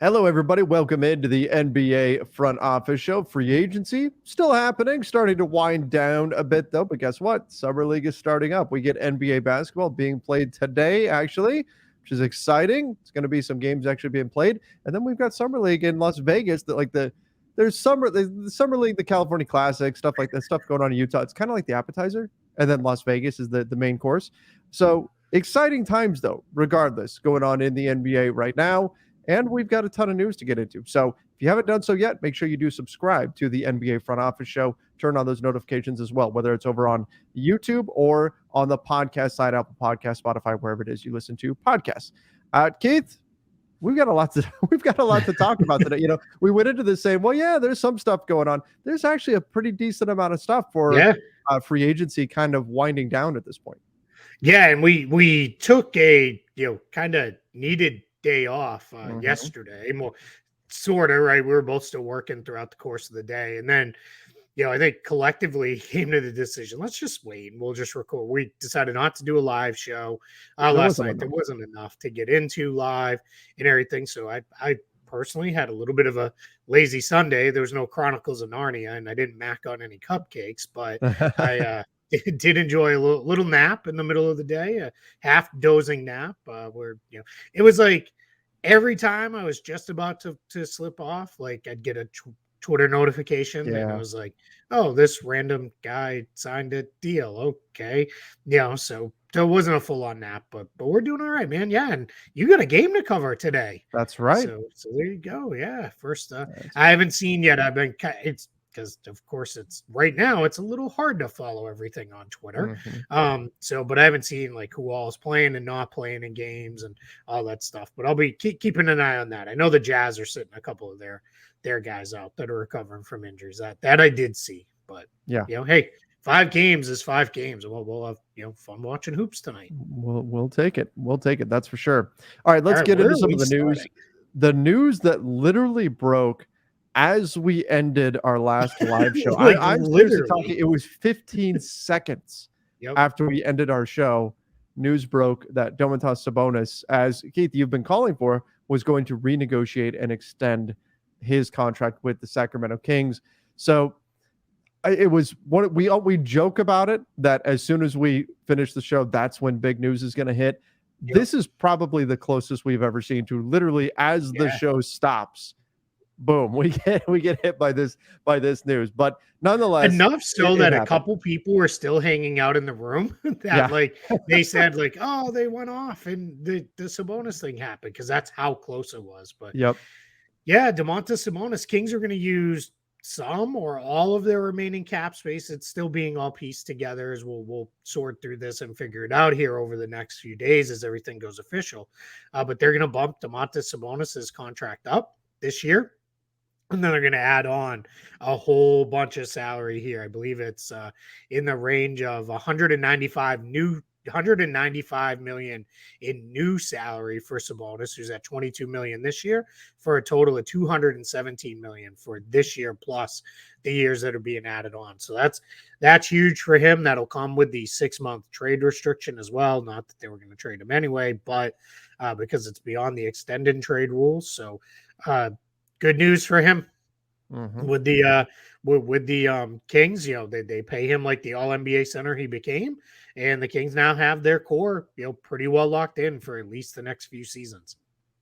Hello, everybody. Welcome into the NBA front office show. Free agency still happening, starting to wind down a bit, though. But guess what? Summer League is starting up. We get NBA basketball being played today, actually, which is exciting. It's going to be some games actually being played. And then we've got Summer League in Las Vegas that, there's the Summer League, the California Classic, stuff like that, stuff going on in Utah. It's kind of like the appetizer. And then Las Vegas is the main course. So exciting times, though, regardless, going on in the NBA right now. And we've got a ton of news to get into. So if you haven't done so yet, make sure you do subscribe to the NBA Front Office Show. Turn on those notifications as well, whether it's over on YouTube or on the podcast side, Apple Podcast, Spotify, wherever it is you listen to podcasts. Keith, we've got a lot to talk about today. We went into this saying, well, yeah, there's some stuff going on. There's actually a pretty decent amount of stuff for free agency kind of winding down at this point. Yeah, and we took a kind of needed day off yesterday. Well, sort of, right? We were both still working throughout the course of the day. And then, I think collectively came to the decision, let's just wait and we'll just record. We decided not to do a live show last night. There wasn't enough to get into live and everything. So I personally had a little bit of a lazy Sunday. There was no Chronicles of Narnia and I didn't mac on any cupcakes, but I did enjoy a little nap in the middle of the day, a half dozing nap where, it was like every time I was just about to slip off, like I'd get a Twitter notification and it was like, oh, this random guy signed a deal. Okay. So it wasn't a full on nap, but we're doing all right, man. Yeah. And you got a game to cover today. That's right. So there you go. Yeah. First, I haven't seen yet. Because of course it's right now it's a little hard to follow everything on Twitter. But I haven't seen like who all is playing and not playing in games and all that stuff. But I'll be keeping an eye on that. I know the Jazz are sitting a couple of their guys out that are recovering from injuries. That I did see. But hey, 5 games is 5 games. We'll have fun watching hoops tonight. We'll take it. We'll take it. That's for sure. All right, let's get into some of the news. The news that literally broke as we ended our last live show. I'm seriously talking, it was 15 seconds after we ended our show, news broke that Domantas Sabonis, as Keith, you've been calling for, was going to renegotiate and extend his contract with the Sacramento Kings. So it was what we joke about it, that as soon as we finish the show, that's when big news is going to hit. This is probably the closest we've ever seen to literally as the show stops, boom, we get hit by this news. But nonetheless, enough so that a couple people were still hanging out in the room that like they said like, oh, they went off and the Sabonis thing happened, because that's how close it was. But Domantas Sabonis, Kings are going to use some or all of their remaining cap space. It's still being all pieced together as we'll sort through this and figure it out here over the next few days as everything goes official. But they're going to bump Domantas Sabonis's contract up this year. And then they're going to add on a whole bunch of salary here. I believe it's in the range of 195 million in new salary for Sabonis, who's at 22 million this year, for a total of 217 million for this year plus the years that are being added on. So that's huge for him. That'll come with the 6-month trade restriction as well. Not that they were going to trade him anyway, but because it's beyond the extended trade rules. So good news for him with the Kings. They pay him like the All NBA center he became, and the Kings now have their core pretty well locked in for at least the next few seasons.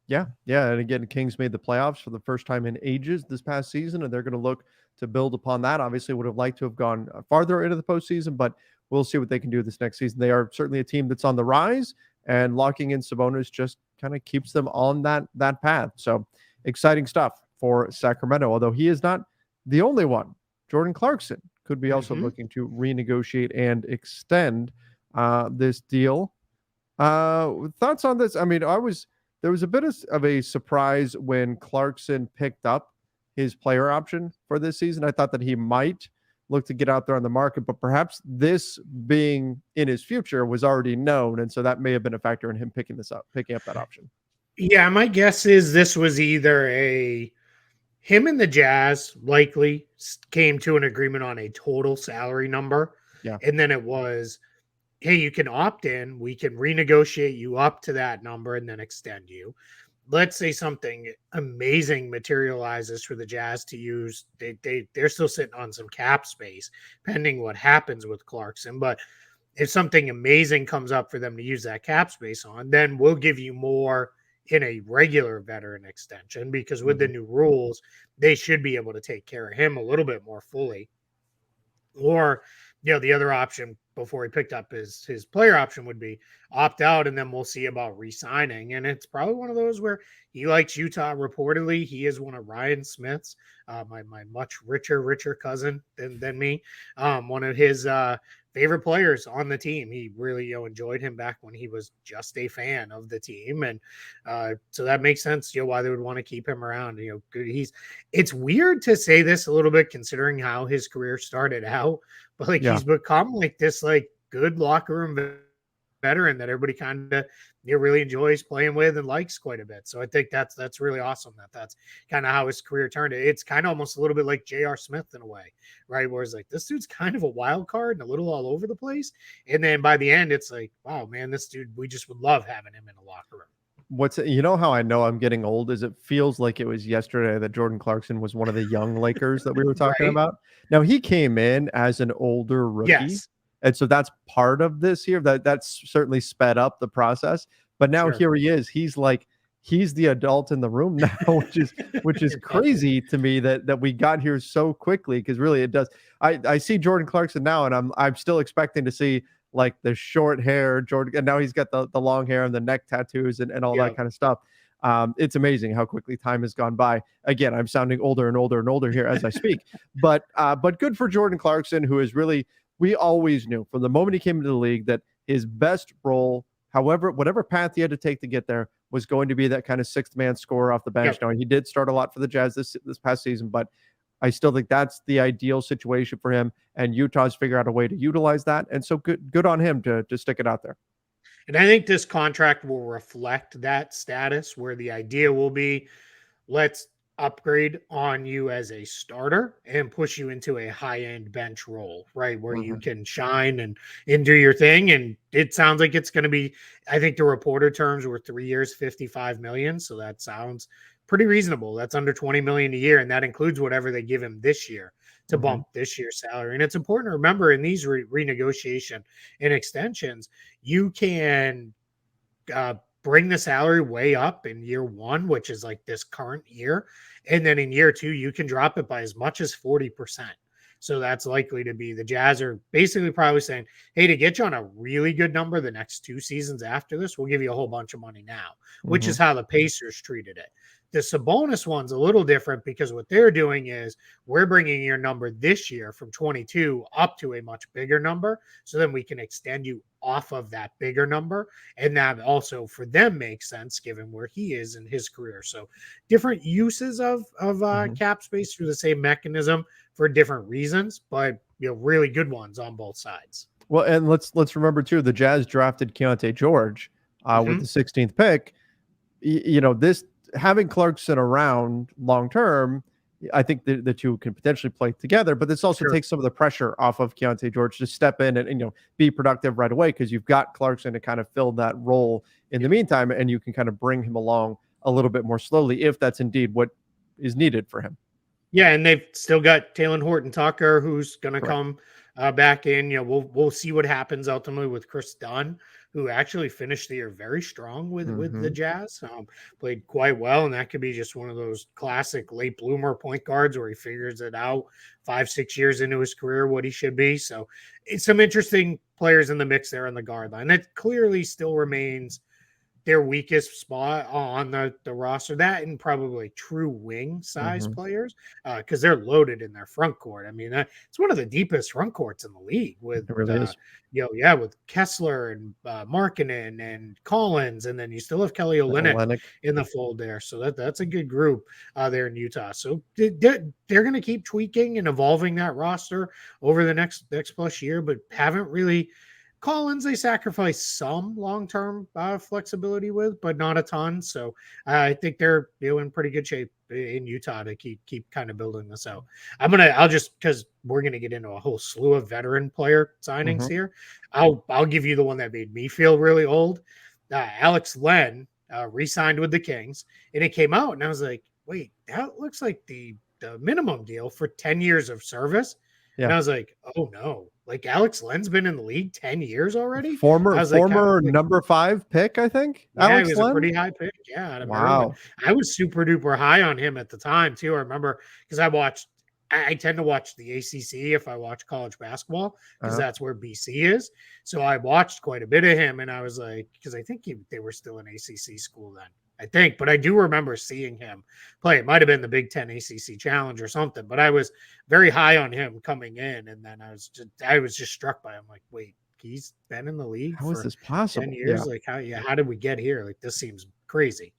Yeah, and again, the Kings made the playoffs for the first time in ages this past season, and they're going to look to build upon that. Obviously, would have liked to have gone farther into the postseason, but we'll see what they can do this next season. They are certainly a team that's on the rise, and locking in Sabonis just kind of keeps them on that path. So exciting stuff for Sacramento, although he is not the only one. Jordan Clarkson could be also looking to renegotiate and extend this deal. Thoughts on this? I mean, there was a bit of a surprise when Clarkson picked up his player option for this season. I thought that he might look to get out there on the market, but perhaps this being in his future was already known, and so that may have been a factor in him picking up that option. Yeah, my guess is this was either him and the Jazz likely came to an agreement on a total salary number. Yeah. And then it was, hey, you can opt in. We can renegotiate you up to that number and then extend you. let's say something amazing materializes for the Jazz to use. They're still sitting on some cap space, pending what happens with Clarkson. But if something amazing comes up for them to use that cap space on, then we'll give you more in a regular veteran extension, because with the new rules, they should be able to take care of him a little bit more fully. Or, the other option before he picked up his player option would be opt out, and then we'll see about re-signing. And it's probably one of those where he likes Utah. Reportedly, he is one of Ryan Smith's, my much richer cousin than me. One of his favorite players on the team. He really enjoyed him back when he was just a fan of the team, and so that makes sense. Why they would want to keep him around. It's weird to say this a little bit considering how his career started out, but he's become this good locker room veteran that everybody kind of really enjoys playing with and likes quite a bit. So I think that's really awesome that's kind of how his career turned. It's kind of almost a little bit like J.R. Smith in a way, right? Where it's this dude's kind of a wild card and a little all over the place. And then by the end, it's wow, man, this dude, we just would love having him in the locker room. How I know I'm getting old is it feels like it was yesterday that Jordan Clarkson was one of the young Lakers that we were talking right? about. Now he came in as an older rookie. Yes. And so that's part of this here. That's certainly sped up the process. But now here he is. He's the adult in the room now, which is crazy to me that we got here so quickly, because really it does. I see Jordan Clarkson now, and I'm still expecting to see the short hair Jordan, and now he's got the long hair and the neck tattoos and all that kind of stuff. It's amazing how quickly time has gone by. Again, I'm sounding older and older and older here as I speak. but good for Jordan Clarkson, who is really. We always knew from the moment he came into the league that his best role, whatever path he had to take to get there, was going to be that kind of sixth man scorer off the bench. Now, he did start a lot for the Jazz this past season, but I still think that's the ideal situation for him, and Utah's figured out a way to utilize that. And so good on him to stick it out there. And I think this contract will reflect that status, where the idea will be, let's upgrade on you as a starter and push you into a high-end bench role, right? Where you can shine and do your thing. And it sounds like it's going to be, I think the reporter terms were 3 years, $55 million. So that sounds pretty reasonable. That's under $20 million a year. And that includes whatever they give him this year to bump this year's salary. And it's important to remember in these renegotiation and extensions, you can bring the salary way up in year one, which is this current year. And then in year two, you can drop it by as much as 40%. So that's likely to be, the Jazz are basically probably saying, hey, to get you on a really good number the next 2 seasons after this, we'll give you a whole bunch of money now, which is how the Pacers treated it. The Sabonis one's a little different, because what they're doing is we're bringing your number this year from 22 up to a much bigger number. So then we can extend you off of that bigger number. And that also for them makes sense given where he is in his career. So different uses of cap space through the same mechanism for different reasons, but really good ones on both sides. Well, and let's remember too, the Jazz drafted Keontae George with the 16th pick. This having Clarkson around long term, I think the two can potentially play together, but this also takes some of the pressure off of Keontae George to step in and be productive right away, because you've got Clarkson to kind of fill that role in the meantime, and you can kind of bring him along a little bit more slowly if that's indeed what is needed for him. Yeah, and they've still got Talen Horton-Tucker, who's going to come back in. We'll see what happens ultimately with Chris Dunn, who actually finished the year very strong with the Jazz. Played quite well, and that could be just one of those classic late bloomer point guards where he figures it out 5-6 years into his career what he should be. So it's some interesting players in the mix there on the guard line. That clearly still remains their weakest spot on the roster, that and probably true wing size players, because they're loaded in their front court. I mean, it's one of the deepest front courts in the league with, with Kessler and Markkanen and Collins, and then you still have Kelly Olynyk in the fold there. So that's a good group there in Utah. So they're going to keep tweaking and evolving that roster over the next plus year, but haven't really. Collins, they sacrifice some long-term flexibility with, but not a ton. So I think they're in pretty good shape in Utah to keep kind of building this out. Because we're going to get into a whole slew of veteran player signings here. I'll give you the one that made me feel really old. Alex Len re-signed with the Kings, and it came out, and I was like, wait, that looks like the minimum deal for 10 years of service. And I was like, oh no, like Alex Len's been in the league 10 years already. Former number 5 pick, I think. Yeah, Alex he was Len? a pretty high pick. Yeah, out of Wow. Maryland. I was super duper high on him at the time too. I remember because I tend to watch the ACC if I watch college basketball because that's where BC is. So I watched quite a bit of him, and I was like, because I think they were still an ACC school then. I think, but I do remember seeing him play. It might have been the Big Ten ACC Challenge or something, but I was very high on him coming in, and then I was just struck by him. Like, wait, he's been in the league how is this possible? 10 years? Like, how did we get here? Like, this seems crazy.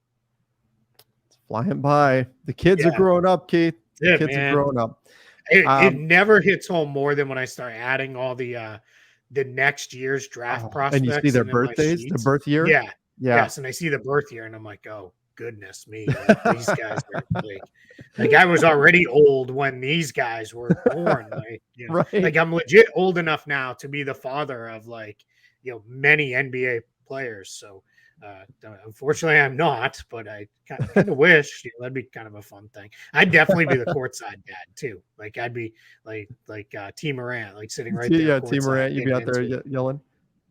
It's flying by. The kids are growing up, Keith. The kids are growing up. It never hits home more than when I start adding all the next year's draft prospects. And you see their birthdays, the birth year. Yeah. Yes, and I see the birth year, and I'm like, oh goodness me, like, these guys are like I was already old when these guys were born. Like, like I'm legit old enough now to be the father of many NBA players. So unfortunately, I'm not, but I kind of wish that'd be kind of a fun thing. I'd definitely be the courtside dad too. Like I'd be like T Morant, like sitting right there. Yeah, T Morant, you'd be out there yelling.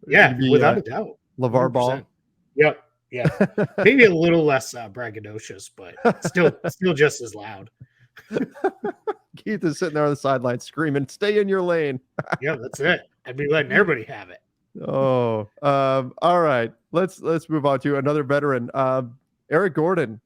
Yeah, without a doubt. LeVar Ball. Yep. Yeah. Maybe a little less braggadocious, but still just as loud. Keith is sitting there on the sideline screaming, "Stay in your lane." Yeah, that's it. I'd be letting everybody have it. Oh, all right. Let's move on to another veteran, Eric Gordon.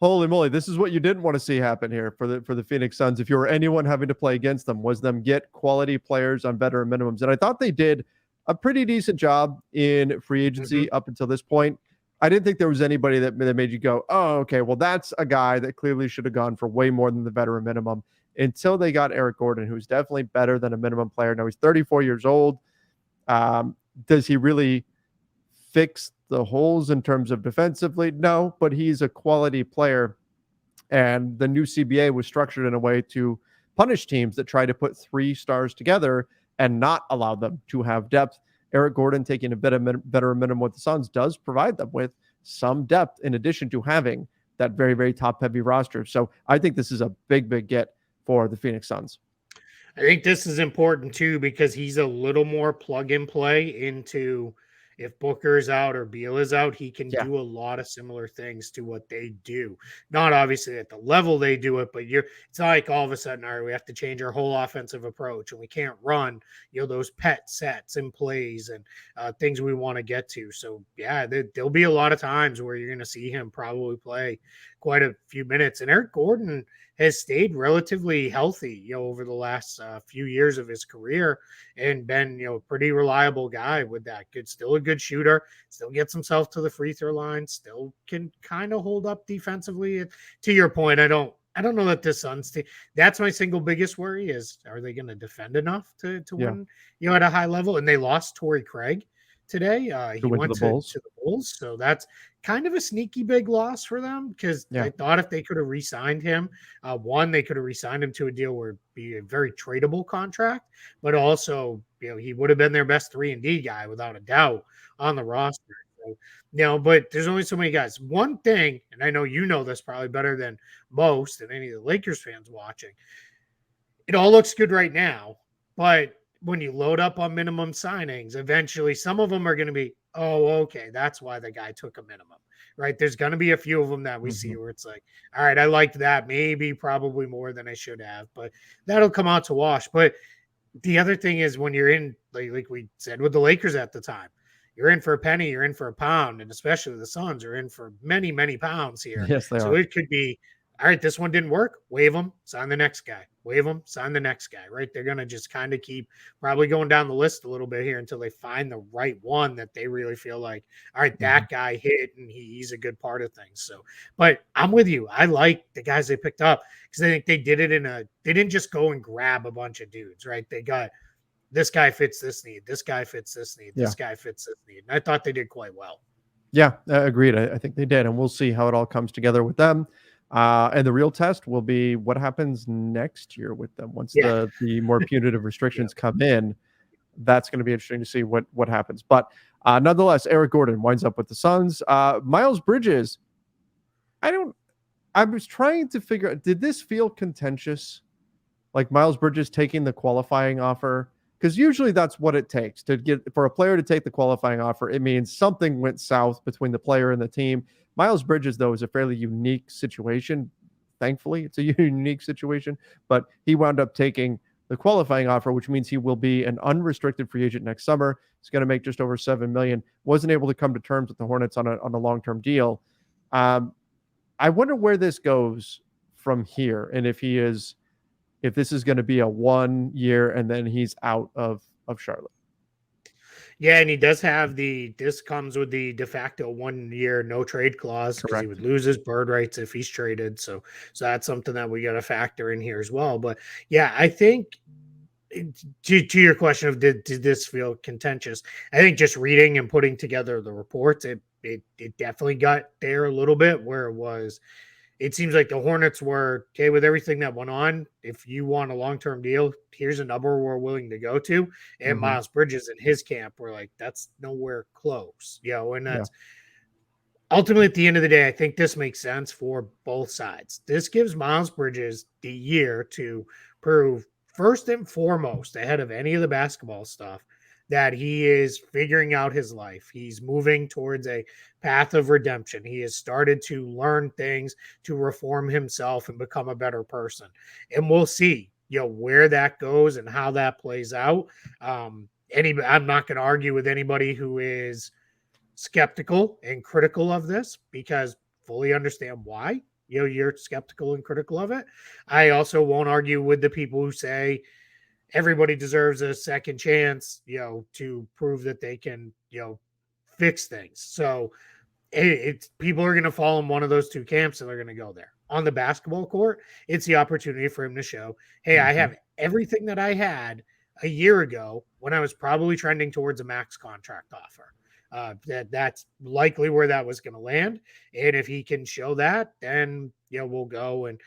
Holy moly, this is what you didn't want to see happen here for the Phoenix Suns. If you were anyone having to play against them, was them get quality players on veteran minimums, and I thought they did a pretty decent job in free agency up until this point. I didn't think there was anybody that made you go, oh, okay, well, that's a guy that clearly should have gone for way more than the veteran minimum until they got Eric Gordon, who's definitely better than a minimum player. Now he's 34 years old. Does he really fix the holes in terms of defensively? No, but he's a quality player. And the new CBA was structured in a way to punish teams that try to put 3 stars together and not allow them to have depth. Eric Gordon taking a bit of better minimum with the Suns does provide them with some depth in addition to having that very, very top-heavy roster. So I think this is a big, big get for the Phoenix Suns. I think this is important, too, because he's a little more plug-and-play into if Booker is out or Beal is out, he can do a lot of similar things to what they do. Not obviously at the level they do it, but it's not like all of a sudden, all right, we have to change our whole offensive approach and we can't run, those pet sets and plays and things we want to get to. So yeah, there'll be a lot of times where you're going to see him probably play quite a few minutes. And Eric Gordon has stayed relatively healthy, over the last few years of his career and been, a pretty reliable guy with that. Still a good shooter, still gets himself to the free throw line, still can kind of hold up defensively. To your point, I don't know that this Suns team, that's my single biggest worry is, are they going to defend enough to win, at a high level? And they lost Torrey Craig today. He went to the Bulls. So that's kind of a sneaky big loss for them because I thought if they could have re-signed him, they could have re-signed him to a deal where it'd be a very tradable contract, but also, he would have been their best 3-and-D guy without a doubt on the roster. So, but there's only so many guys. One thing, and I know you know this probably better than most and any of the Lakers fans watching, it all looks good right now, but when you load up on minimum signings, eventually some of them are going to be, oh, okay, that's why the guy took a minimum, right? There's going to be a few of them that we see where it's like, all right, I liked that, probably more than I should have, but that'll come out to wash. But the other thing is when you're in, like we said with the Lakers at the time, you're in for a penny, you're in for a pound, and especially the Suns are in for many, many pounds here. Yes, they are. So it could be, all right, this one didn't work. Waive them, sign the next guy. Waive them, sign the next guy, right? They're going to just kind of keep probably going down the list a little bit here until they find the right one that they really feel like, all right, that guy hit and he's a good part of things. So, but I'm with you. I like the guys they picked up because I think they did it they didn't just go and grab a bunch of dudes, right? They got this guy fits this need. This guy fits this need. This guy fits this need. And I thought they did quite well. Yeah, agreed. I think they did. And we'll see how it all comes together with them. And the real test will be what happens next year with them once the more punitive restrictions come in. That's going to be interesting to see what happens. But Nonetheless, Eric Gordon winds up with the Suns. Miles Bridges, I was trying to figure out, did this feel contentious? Like Miles Bridges taking the qualifying offer? Because usually that's what it takes to get for a player to take the qualifying offer. It means something went south between the player and the team. Miles Bridges, though, is a fairly unique situation. Thankfully, it's a unique situation, but he wound up taking the qualifying offer, which means he will be an unrestricted free agent next summer. He's going to make just over $7 million. Wasn't able to come to terms with the Hornets on a long-term deal. I wonder where this goes from here, and if this is going to be a 1 year and then he's out of Charlotte. Yeah, and he does have this comes with the de facto 1 year no trade clause because he would lose his bird rights if he's traded. So that's something that we got to factor in here as well. But yeah, I think to your question of did this feel contentious? I think just reading and putting together the reports, it definitely got there a little bit where it seems like the Hornets were okay with everything that went on. If you want a long-term deal, here's a number we're willing to go to. And Miles Bridges and his camp were like, that's nowhere close, and that's ultimately at the end of the day, I think this makes sense for both sides. This gives Miles Bridges the year to prove first and foremost, ahead of any of the basketball stuff, that he is figuring out his life. He's moving towards a path of redemption. He has started to learn things to reform himself and become a better person. And we'll see, where that goes and how that plays out. I'm not going to argue with anybody who is skeptical and critical of this because fully understand why, you're skeptical and critical of it. I also won't argue with the people who say, everybody deserves a second chance, to prove that they can, fix things. So it's people are going to fall in one of those two camps and they're going to go there. On the basketball court, it's the opportunity for him to show, hey, I have everything that I had a year ago when I was probably trending towards a max contract offer. That's likely where that was going to land. And if he can show that, then, we'll go. And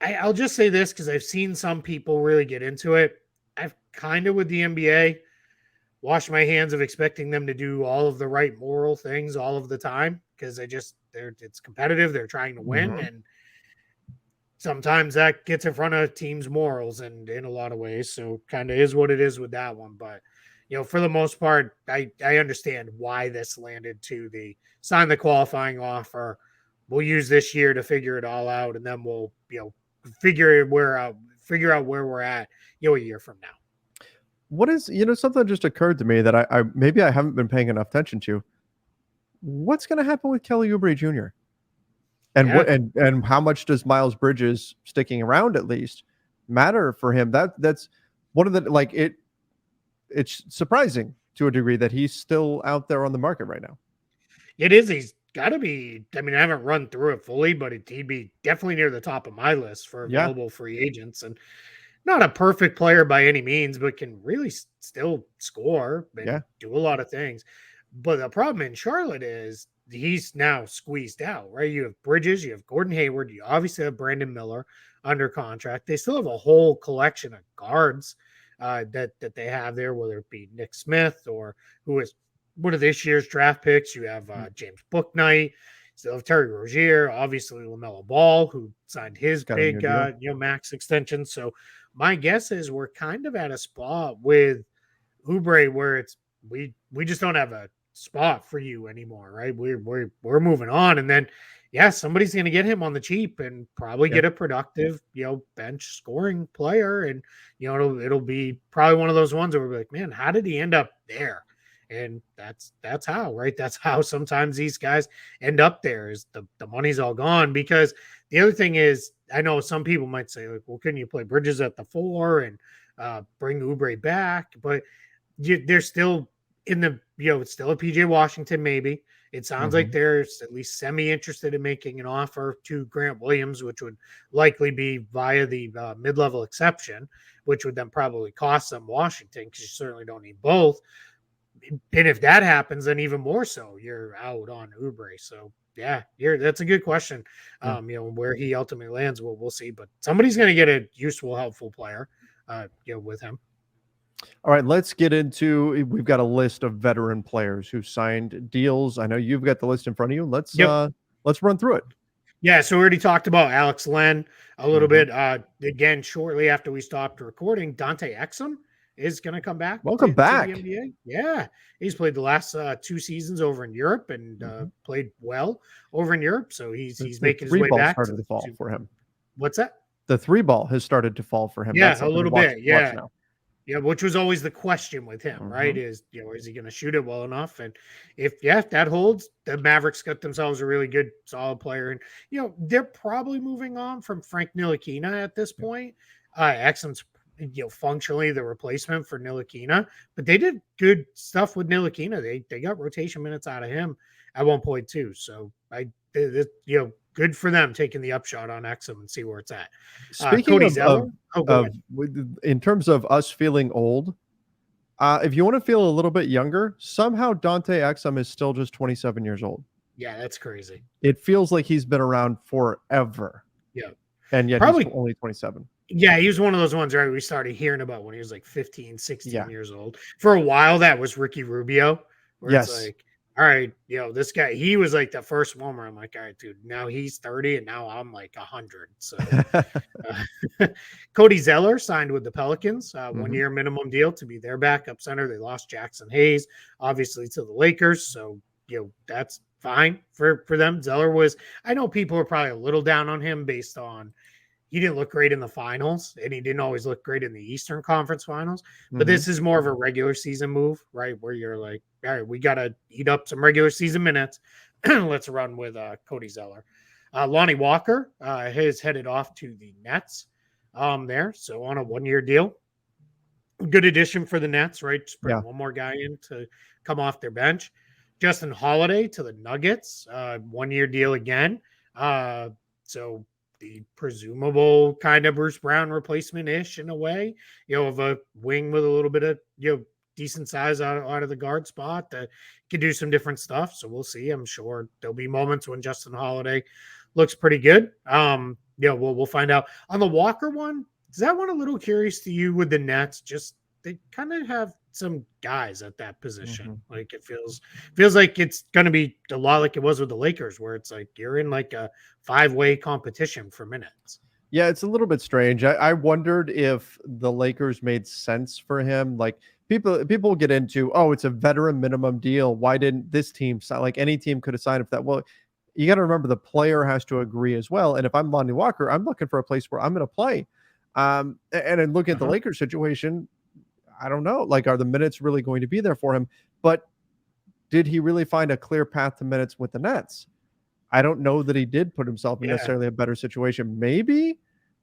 I'll just say this because I've seen some people really get into it. I've kind of, with the NBA, washed my hands of expecting them to do all of the right moral things all of the time because it's competitive. They're trying to win. And sometimes that gets in front of teams' morals and in a lot of ways. So kind of is what it is with that one. But, for the most part, I understand why this landed to sign the qualifying offer. We'll use this year to figure it all out. And then we'll, figure out where we're at, a year from now. What is, something just occurred to me that I maybe I haven't been paying enough attention to. What's going to happen with Kelly Oubre Jr.? And and how much does Miles Bridges sticking around at least matter for him? That's one of the, it's surprising to a degree that he's still out there on the market right now. It is. He's got to be. I mean, I haven't run through it fully, but he'd be definitely near the top of my list for available free agents. And not a perfect player by any means, but can really still score and do a lot of things. But the problem in Charlotte is he's now squeezed out, right? You have Bridges, you have Gordon Hayward, you obviously have Brandon Miller under contract. They still have a whole collection of guards that they have there, whether it be Nick Smith or who is one of this year's draft picks. You have James Bouknight, still have Terry Rozier, obviously LaMelo Ball, who signed his big max extension. So my guess is we're kind of at a spot with Oubre where it's we just don't have a spot for you anymore, right? We're moving on, and then somebody's going to get him on the cheap and probably get a productive, bench scoring player, and it'll be probably one of those ones where we're like, man, how did he end up there? And that's how, right? That's how sometimes these guys end up there is the money's all gone. Because the other thing is, I know some people might say, like, well, couldn't you play Bridges at the 4 and bring Oubre back? But they're still in the, it's still a PJ Washington, maybe. It sounds like there's at least semi-interested in making an offer to Grant Williams, which would likely be via the mid-level exception, which would then probably cost them Washington because you certainly don't need both. And if that happens, then even more so, you're out on Oubre. So that's a good question. Where he ultimately lands, we'll see. But somebody's going to get a useful, helpful player, with him. All right, let's get into. We've got a list of veteran players who signed deals. I know you've got the list in front of you. Yep. Let's run through it. Yeah, so we already talked about Alex Len a little Mhm. bit. Again, shortly after we stopped recording, Dante Exum is going to come back Welcome to the back. NBA. Yeah, he's played the last 2 seasons over in Europe and Mhm. played well over in Europe. So he's The making his three way ball back started to fall to for him. what's that? The three ball has started to fall for him. That's Yeah, a something to little watch bit. watch Yeah. now. Yeah, which was always the question with him, right? Mhm. Is he going to shoot it well enough? And if that holds, the Mavericks got themselves a really good, solid player. And they're probably moving on from Frank Ntilikina at this point. Exum's functionally the replacement for Ntilikina, but they did good stuff with Ntilikina. They got rotation minutes out of him at one point too. So good for them taking the upshot on Exum and see where it's at. Speaking Cody Zeller. Oh, go ahead. in terms of us feeling old, if you want to feel a little bit younger, somehow Dante Exum is still just 27 years old. Yeah, that's crazy. It feels like he's been around forever, Yeah. and yet he's Probably, only 27. yeah, he was one of those ones, right? We started hearing about when he was like 15, 16 Yeah. years old. For a while, that was Ricky Rubio, where it's Yes. like, all right, this guy, he was like the first one where I'm like, all right, dude, now he's 30 and now I'm like 100. So Cody Zeller signed with the Pelicans, 1 year minimum deal to be their backup center. They lost Jackson Hayes, obviously, to the Lakers. So, that's fine for them. Zeller was, I know people are probably a little down on him based on he didn't look great in the finals and he didn't always look great in the Eastern Conference finals. But this is more of a regular season move, right? Where you're like, all right, we got to eat up some regular season minutes. Let's run with Cody Zeller. Lonnie Walker has headed off to the Nets there. So on a 1-year deal. Good addition for the Nets, right? Just bring Yeah. one more guy in to come off their bench. Justin Holiday to the Nuggets, 1-year deal again. So the presumable kind of Bruce Brown replacement ish in a way, of a wing with a little bit of, decent size out of the guard spot that can do some different stuff. So we'll see. I'm sure there'll be moments when Justin Holiday looks pretty good. We'll find out. On the Walker one, is that one a little curious to you with the Nets? Just they kind of have some guys at that position. Like it feels like it's going to be a lot like it was with the Lakers, where it's like you're in like a 5-way competition for minutes. Yeah, it's a little bit strange. I wondered if the Lakers made sense for him. Like people get into, oh, it's a veteran minimum deal. Why didn't this team sign? Like any team could have signed up for that. Well, you got to remember the player has to agree as well. And if I'm Lonnie Walker, I'm looking for a place where I'm going to play. And in looking at the Lakers situation, I don't know. Like, are the minutes really going to be there for him? But did he really find a clear path to minutes with the Nets? I don't know that he did put himself in necessarily a better situation. Maybe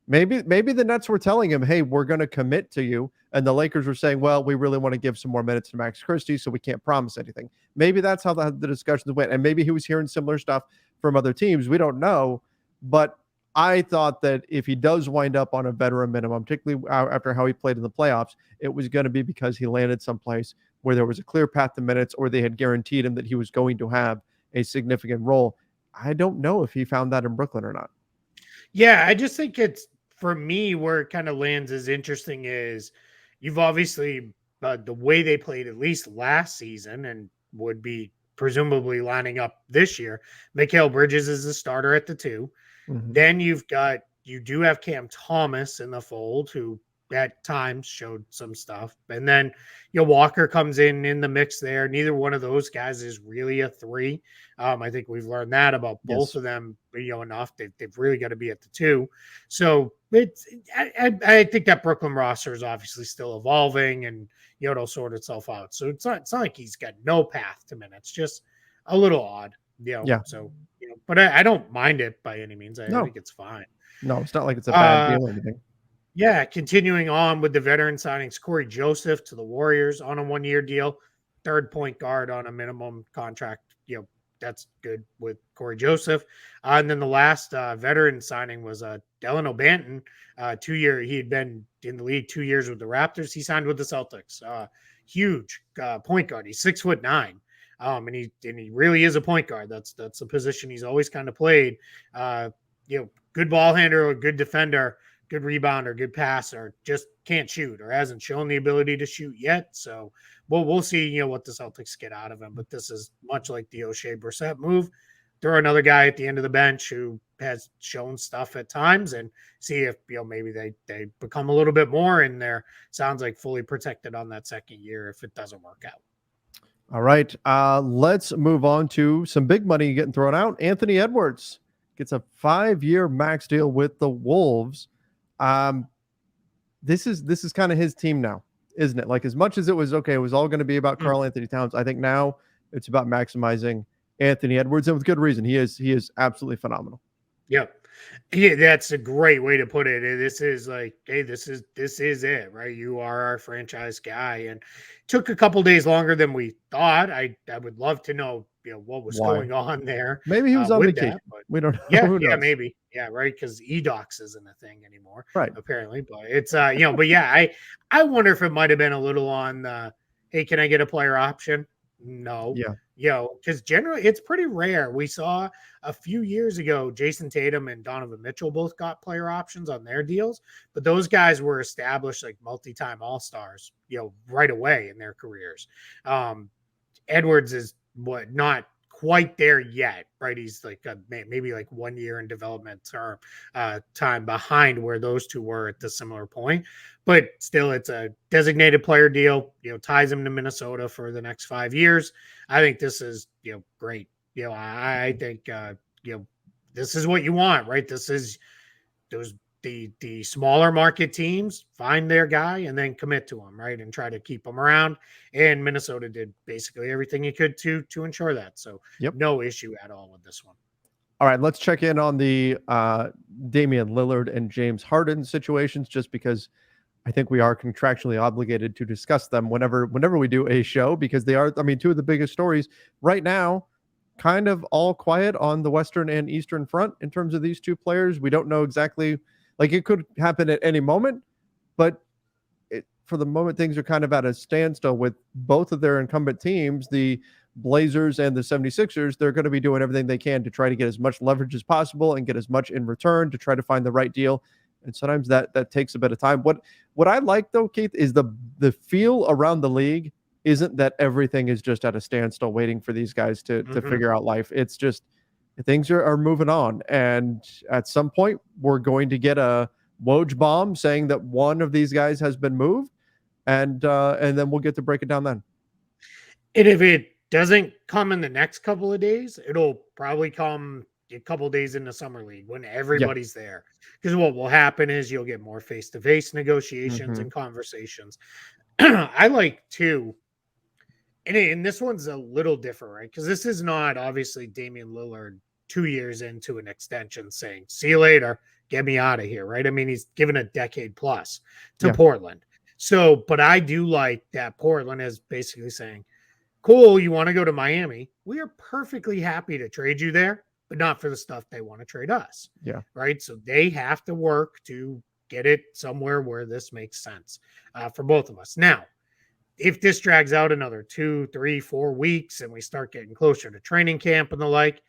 the Nets were telling him, hey, we're going to commit to you. And the Lakers were saying, well, we really want to give some more minutes to Max Christie, so we can't promise anything. Maybe that's how the discussions went. And maybe he was hearing similar stuff from other teams. We don't know. But I thought that if he does wind up on a veteran minimum, particularly after how he played in the playoffs, it was going to be because he landed someplace where there was a clear path to minutes or they had guaranteed him that he was going to have a significant role. I don't know if he found that in Brooklyn or not. Yeah, I just think it's, for me, where it kind of lands is interesting is you've obviously the way they played at least last season and would be presumably lining up this year. Mikal Bridges is the starter at the 2. Then you do have Cam Thomas in the fold, who at times showed some stuff. And then Walker comes in the mix there. Neither one of those guys is really a 3. I think we've learned that about both of them, enough. They've really got to be at the 2. So I think that Brooklyn roster is obviously still evolving and it'll sort itself out. So it's not like he's got no path to minutes, just a little odd. Yeah. So but I don't mind it by any means. I think it's fine. No, it's not like it's a bad deal or anything. Yeah, continuing on with the veteran signings, Corey Joseph to the Warriors on a 1-year deal, third point guard on a minimum contract. That's good with Corey Joseph. And then the last veteran signing was Delano Banton, 2-year. He had been in the league 2 years with the Raptors. He signed with the Celtics. Huge point guard. He's 6'9". And he really is a point guard. That's a position he's always kind of played. Good ball handler, a good defender, good rebounder, good passer, just can't shoot or hasn't shown the ability to shoot yet. So we'll see, what the Celtics get out of him. But this is much like the O'Shea Brissett move. Throw another guy at the end of the bench who has shown stuff at times and see if maybe they become a little bit more and they're sounds like fully protected on that second year if it doesn't work out. All right. Let's move on to some big money getting thrown out. Anthony Edwards gets a 5-year max deal with the Wolves. This is kind of his team now, isn't it? Like, as much as it was okay, it was all going to be about Karl Anthony Towns. I think now it's about maximizing Anthony Edwards, and with good reason. He is absolutely phenomenal. Yep. Yeah, that's a great way to put it. This is like, hey, this is it, right? You are our franchise guy, and it took a couple days longer than we thought. I would love to know, what was going on there. Maybe he was on vacation. We don't know. Yeah, maybe. Yeah, right. Because eDocs isn't a thing anymore, right? Apparently, but it's but yeah, I wonder if it might have been a little on the, hey, can I get a player option? No. Yeah. Because generally it's pretty rare. We saw a few years ago, Jason Tatum and Donovan Mitchell both got player options on their deals, but those guys were established like multi-time all-stars, right away in their careers. Edwards is not quite there yet, right? He's like maybe like 1 year in development time behind where those two were at the similar point, but still it's a designated player deal, ties him to Minnesota for the next 5 years. I think this is, great. I think, this is what you want, right? This is the smaller market teams find their guy and then commit to him, right? And try to keep him around. And Minnesota did basically everything he could to ensure that. So no issue at all with this one. All right, let's check in on the Damian Lillard and James Harden situations, just because I think we are contractually obligated to discuss them whenever we do a show, because they are, two of the biggest stories right now. Kind of all quiet on the Western and Eastern front in terms of these two players. We don't know exactly, like, it could happen at any moment, but for the moment, things are kind of at a standstill with both of their incumbent teams, the Blazers and the 76ers. They're going to be doing everything they can to try to get as much leverage as possible and get as much in return to try to find the right deal. And sometimes that takes a bit of time. What I like, though, Keith, is the feel around the league isn't that everything is just at a standstill waiting for these guys to figure out life. It's just things are moving on. And at some point, we're going to get a Woj bomb saying that one of these guys has been moved. And then we'll get to break it down then. And if it doesn't come in the next couple of days, it'll probably come a couple of days in the summer league when everybody's there. Because what will happen is you'll get more face-to-face negotiations and conversations. I like too. And this one's a little different, right? Because this is not obviously Damian Lillard 2 years into an extension saying, see you later, get me out of here, right? I mean, he's given a decade plus to Portland. So, but I do like that Portland is basically saying, cool, you want to go to Miami? We are perfectly happy to trade you there, but not for the stuff they want to trade us. Yeah. Right. So they have to work to get it somewhere where this makes sense for both of us. Now, if this drags out another 2, 3, 4 weeks and we start getting closer to training camp and the like,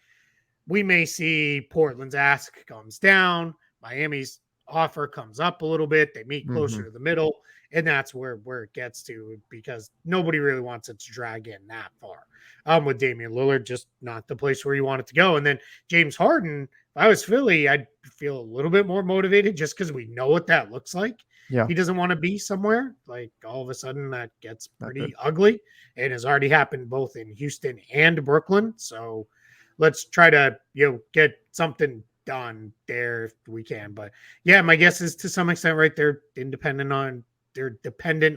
we may see Portland's ask comes down, Miami's offer comes up a little bit, they meet closer to the middle, and that's where it gets to, because nobody really wants it to drag in that far. With Damian Lillard, just not the place where you want it to go. And then James Harden, if I was Philly, I'd feel a little bit more motivated just because we know what that looks like. Yeah. He doesn't want to be somewhere like all of a sudden that gets pretty ugly, and has already happened both in Houston and Brooklyn. So let's try to, get something done there if we can. But yeah, my guess is to some extent, right, they're dependent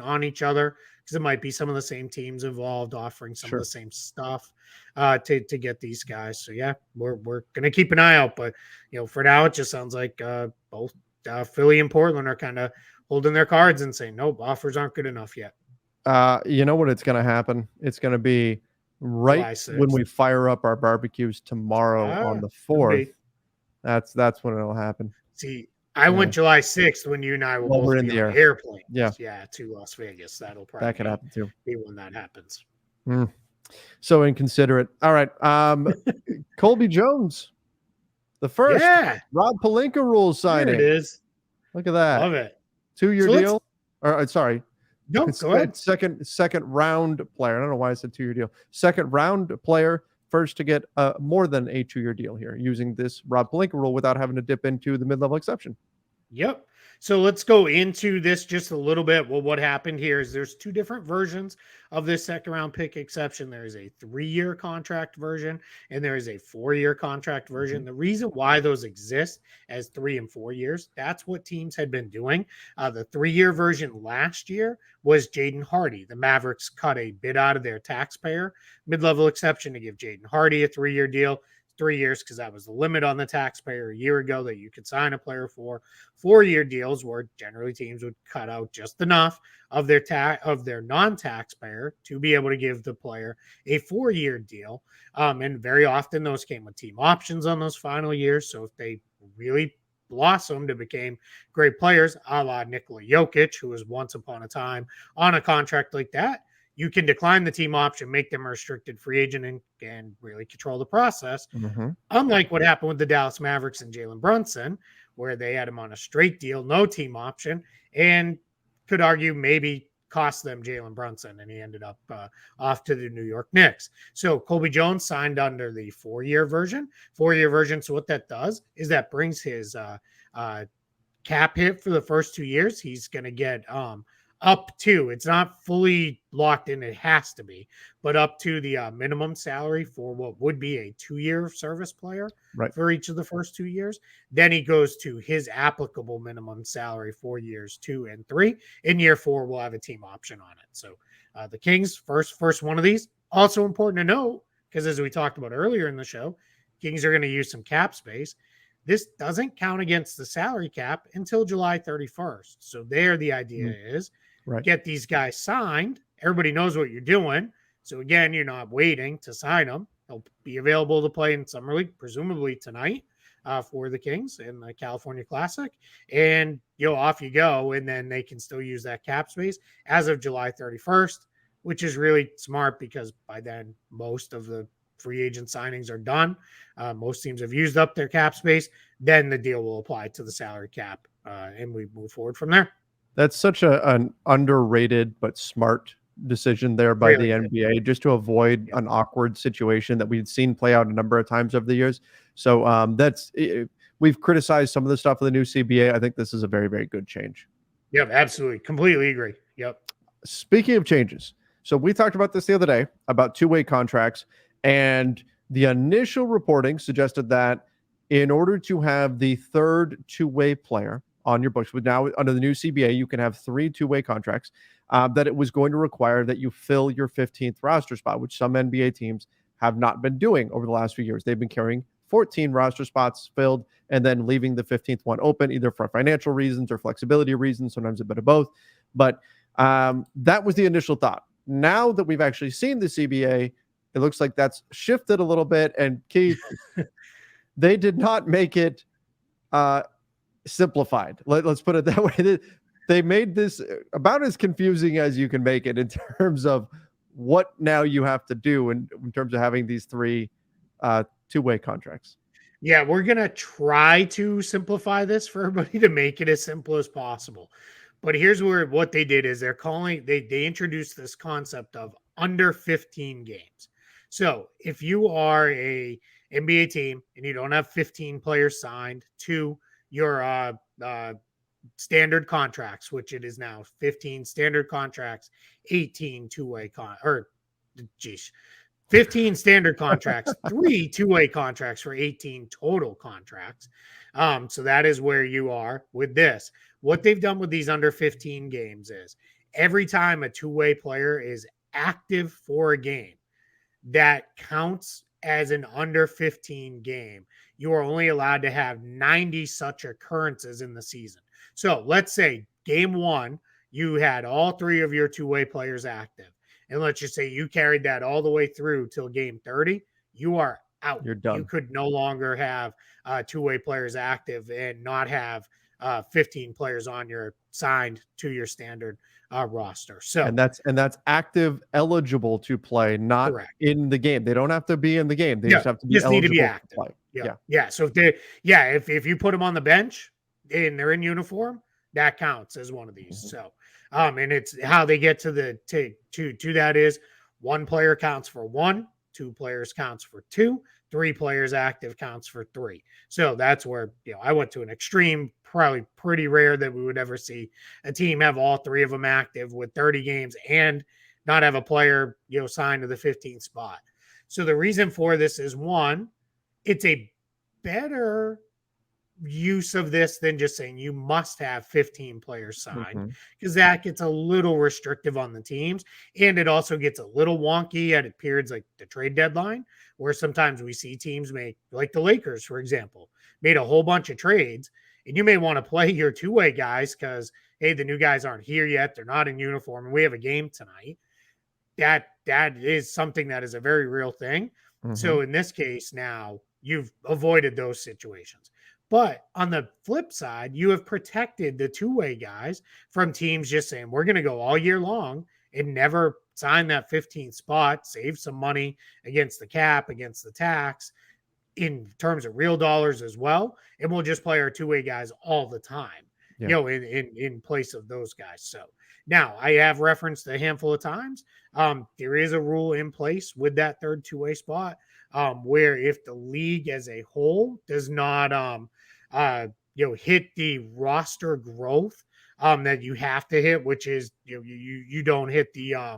on each other, because it might be some of the same teams involved offering some of the same stuff to get these guys. So yeah, we're going to keep an eye out, but for now, it just sounds like both Philly and Portland are kind of holding their cards and saying, nope, offers aren't good enough yet. You know what? It's going to happen. It's going to be right when we fire up our barbecues tomorrow on the 4th. That's when it'll happen. See, I went July 6th when you and I will both be in the airplane. Yeah, to Las Vegas. That'll probably could happen too. Be when that happens. So inconsiderate. All right. Colby Jones, the first Rob Pelinka rules signing. There it is. Look at that. Love it. 2-year deal. Or sorry. No, go ahead. Second round player. I don't know why I said 2-year deal. Second round player, first to get more than a 2-year deal here, using this Rob Pelinka rule without having to dip into the mid-level exception. Yep. So let's go into this just a little bit. Well, what happened here is there's two different versions of this second round pick exception. There is a 3-year contract version and there is a 4-year contract version. The reason why those exist as 3 and 4 years, that's what teams had been doing. The 3-year version last year was Jaden Hardy. The Mavericks cut a bit out of their taxpayer mid-level exception to give Jaden Hardy a 3-year deal. 3 years because that was the limit on the taxpayer a year ago that you could sign a player for. 4-year deals where generally teams would cut out just enough of their non-taxpayer to be able to give the player a 4-year deal. And very often those came with team options on those final years. So if they really blossomed and became great players, a la Nikola Jokic, who was once upon a time on a contract like that, you can decline the team option, make them a restricted free agent, and really control the process. Unlike what happened with the Dallas Mavericks and Jalen Brunson, where they had him on a straight deal, no team option, and could argue maybe cost them Jalen Brunson, and he ended up off to the New York Knicks. So Colby Jones signed under the 4-year version. 4-year version. So what that does is that brings his cap hit for the first 2 years. He's going to get up to, it's not fully locked in, it has to be, but up to the minimum salary for what would be a 2-year service player for each of the first 2 years. Then he goes to his applicable minimum salary for years 2 and 3. In year 4, we'll have a team option on it. So the Kings, first one of these, also important to note, because as we talked about earlier in the show, Kings are going to use some cap space. This doesn't count against the salary cap until July 31st. So there, the idea is get these guys signed. Everybody knows what you're doing. So again, you're not waiting to sign them. They'll be available to play in Summer League, presumably tonight for the Kings in the California Classic. And off you go. And then they can still use that cap space as of July 31st, which is really smart because by then most of the free agent signings are done. Most teams have used up their cap space. Then the deal will apply to the salary cap, and we move forward from there. That's such an underrated but smart decision there by the NBA, just to avoid an awkward situation that we've seen play out a number of times over the years. So we've criticized some of the stuff of the new CBA. I think this is a very, very good change. Yep, absolutely. Completely agree. Yep. Speaking of changes, so we talked about this the other day about 2-way contracts, and the initial reporting suggested that in order to have the third 2-way player on your books, with now under the new CBA, you can have 3 2-way contracts, that it was going to require that you fill your 15th roster spot, which some NBA teams have not been doing over the last few years. They've been carrying 14 roster spots filled and then leaving the 15th one open, either for financial reasons or flexibility reasons, sometimes a bit of both. But that was the initial thought. Now that we've actually seen the CBA, it looks like that's shifted a little bit. And Keith, they did not make it simplified. Let's put it that way. They made this about as confusing as you can make it in terms of what now you have to do in terms of having these 3 2-way contracts. Yeah, we're going to try to simplify this for everybody to make it as simple as possible. But here's what they did is they introduced this concept of under 15 games. So if you are a NBA team and you don't have 15 players signed to your standard contracts, which it is now 15 standard contracts, 18 2-way 15 standard contracts, 3 2-way contracts for 18 total contracts. So that is where you are with this. What they've done with these under 15 games is every time a 2-way player is active for a game, that counts as an under 15 game. You are only allowed to have 90 such occurrences in the season. So let's say game 1, you had all 3 of your 2-way players active. And let's just say you carried that all the way through till game 30. You are out. You're done. You could no longer have 2-way players active and not have 15 players on your signed to your standard roster. So and that's active, eligible to play, not correct. In the game. They don't have to be in the game. They just have to be eligible need to be active. To play. Yeah. So if you put them on the bench and they're in uniform, that counts as one of these. So, and it's how they get to that is one player counts for one, two players counts for two, three players active counts for three. So that's where, I went to an extreme, probably pretty rare that we would ever see a team have all three of them active with 30 games and not have a player, signed to the 15th spot. So the reason for this is one, it's a better use of this than just saying you must have 15 players signed, because that gets a little restrictive on the teams, and it also gets a little wonky at periods like the trade deadline, where sometimes we see teams make, like the Lakers, for example, made a whole bunch of trades, and you may want to play your two-way guys because, hey, the new guys aren't here yet, they're not in uniform, and we have a game tonight. That is something that is a very real thing. So in this case, now you've avoided those situations. But on the flip side, you have protected the two-way guys from teams just saying, we're going to go all year long and never sign that 15th spot, save some money against the cap, against the tax, in terms of real dollars as well. And we'll just play our two-way guys all the time, in place of those guys. So now I have referenced a handful of times. There is a rule in place with that third two-way spot, where if the league as a whole does not, hit the roster growth that you have to hit, which is you don't hit the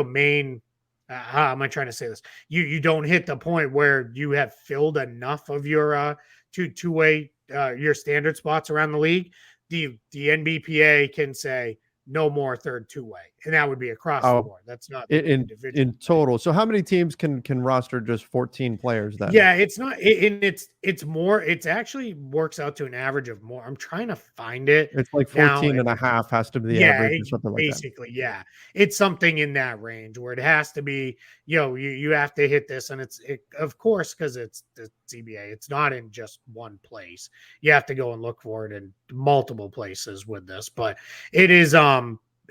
main. How am I trying to say this? You don't hit the point where you have filled enough of your two-way your standard spots around the league. The NBPA can say no more third two-way, and that would be across the board. That's not in total. So how many teams can roster just 14 players then? Yeah, it's not, it's more, it's actually works out to an average of more. I'm trying to find it. It's like 14 and a half has to be the average or something like basically, that. Yeah. It's something in that range where it has to be, you have to hit this, and of course, because it's the CBA, it's not in just one place. You have to go and look for it in multiple places with this, but it is,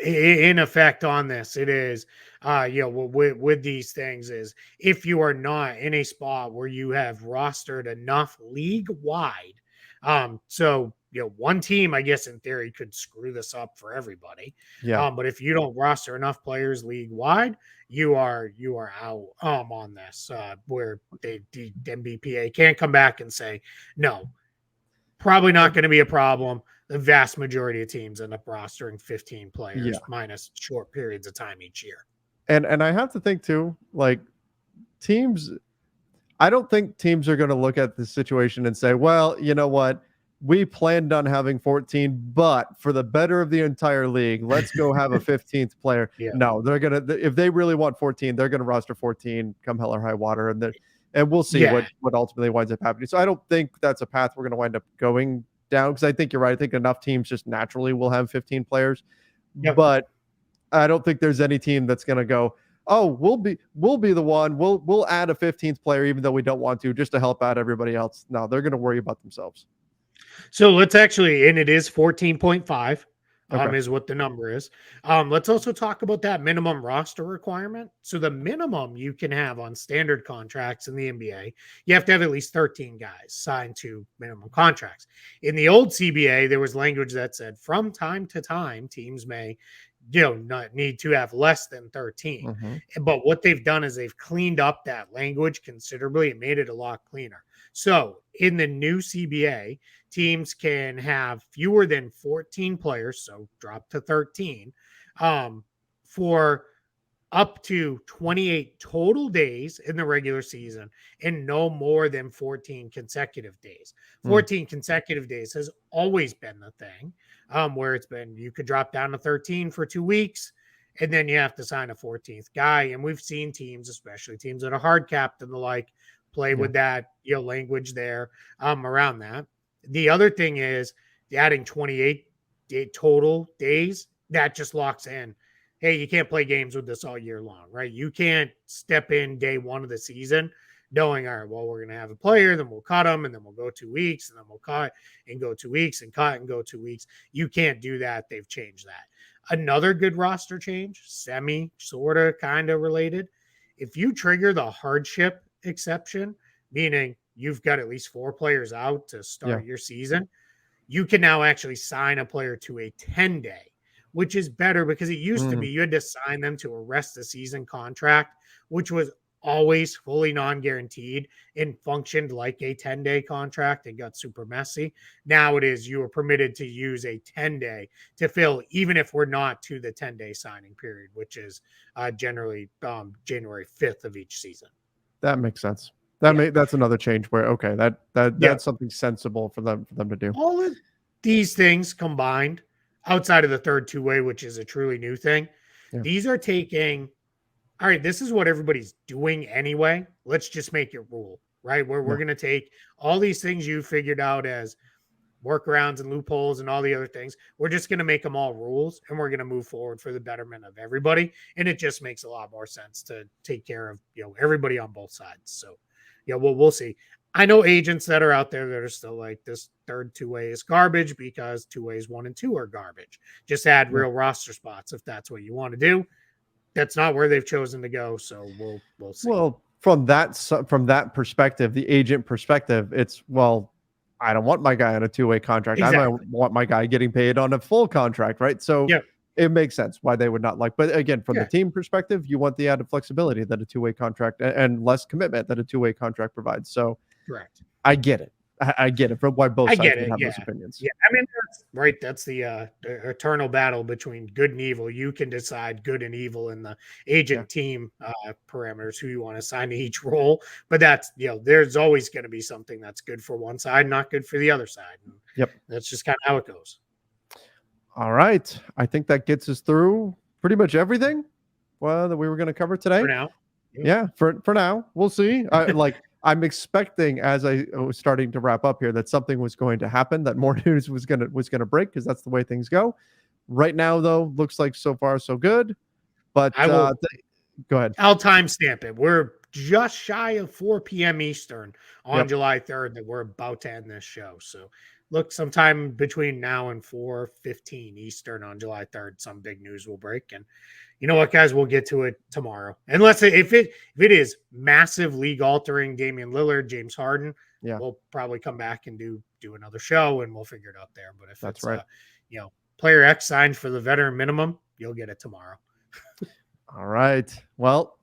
in effect on this, it is, with these things is, if you are not in a spot where you have rostered enough league wide, so one team, I guess in theory, could screw this up for everybody. Yeah. But if you don't roster enough players league wide, you are out on this, where the MBPA can't come back and say no. Probably not going to be a problem. The vast majority of teams end up rostering 15 players minus short periods of time each year. And I have to think too, like teams, I don't think teams are going to look at the situation and say, well, you know what? We planned on having 14, but for the better of the entire league, let's go have a 15th player. No, they're going to, if they really want 14, they're going to roster 14 come hell or high water. And we'll see what ultimately winds up happening. So I don't think that's a path we're going to wind up going down, because I think you're right. I think enough teams just naturally will have 15 players, but I don't think there's any team that's going to go, oh, we'll be the one. We'll add a 15th player even though we don't want to, just to help out everybody else. No, they're going to worry about themselves. So let's actually, and it is 14.5. Is what the number is. Let's also talk about that minimum roster requirement. So the minimum you can have on standard contracts in the NBA, you have to have at least 13 guys signed to minimum contracts. In the old CBA, there was language that said from time to time, teams may not need to have less than 13. But what they've done is they've cleaned up that language considerably and made it a lot cleaner. So in the new CBA, teams can have fewer than 14 players, so drop to 13, for up to 28 total days in the regular season and no more than 14 consecutive days. 14 consecutive days has always been the thing, where it's been, you could drop down to 13 for 2 weeks, and then you have to sign a 14th guy. And we've seen teams, especially teams that are hard capped and the like, play with that language there around that. The other thing is adding 28 total days, that just locks in, hey, you can't play games with this all year long, right? You can't step in day one of the season knowing, all right, well, we're going to have a player, then we'll cut them, and then we'll go 2 weeks, and then we'll cut and go 2 weeks, and cut and go 2 weeks. You can't do that. They've changed that. Another good roster change, sort of, kind of related. If you trigger the hardship exception, meaning you've got at least 4 players out to start your season, you can now actually sign a player to a 10-day, which is better because it used to be you had to sign them to a rest of season contract, which was always fully non-guaranteed and functioned like a 10-day contract. It got super messy. Now it is you are permitted to use a 10-day to fill, even if we're not to the 10-day signing period, which is generally January 5th of each season. That makes sense. That's another change where that's something sensible for them to do. All of these things combined, outside of the third two-way, which is a truly new thing, these are taking, all right, this is what everybody's doing anyway. Let's just make it rule, right? We're going to take all these things you figured out as workarounds and loopholes and all the other things. We're just going to make them all rules, and we're going to move forward for the betterment of everybody. And it just makes a lot more sense to take care of, everybody on both sides. So, we'll see. I know agents that are out there that are still like, this third two-way is garbage because two-ways 1 and 2 are garbage. Just add real roster spots if that's what you want to do. That's not where they've chosen to go. So we'll see. Well, from that perspective, the agent perspective, it's, well, I don't want my guy on a two-way contract. Exactly. I might want my guy getting paid on a full contract, right? So it makes sense why they would not like. But again, from the team perspective, you want the added flexibility that a two-way contract and less commitment that a two-way contract provides. So correct. I get it. I get it from why both sides would have those opinions. Yeah, I mean, that's right. That's the eternal battle between good and evil. You can decide good and evil in the agent team parameters who you want to sign to each role. But that's, there's always going to be something that's good for one side, not good for the other side. And that's just kind of how it goes. All right. I think that gets us through pretty much everything that we were going to cover today. For now. Yeah, for now. We'll see. I'm expecting, as I was starting to wrap up here, that something was going to happen, that more news was gonna break, because that's the way things go. Right now, though, looks like so far so good. But go ahead. I'll timestamp it. We're just shy of 4 p.m. Eastern on July 3rd that we're about to end this show. So look, sometime between now and 4:15 Eastern on July 3rd, some big news will break. And you know what, guys, we'll get to it tomorrow. Unless if it is massive league altering, Damian Lillard, James Harden, we'll probably come back and do another show and we'll figure it out there. But if that's right, player X signed for the veteran minimum, you'll get it tomorrow. All right. Well,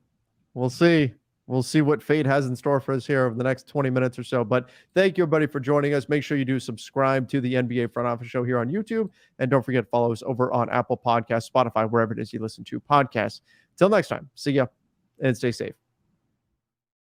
we'll see. We'll see what fate has in store for us here over the next 20 minutes or so. But thank you, everybody, for joining us. Make sure you do subscribe to the NBA Front Office Show here on YouTube. And don't forget to follow us over on Apple Podcasts, Spotify, wherever it is you listen to podcasts. Till next time, see ya and stay safe.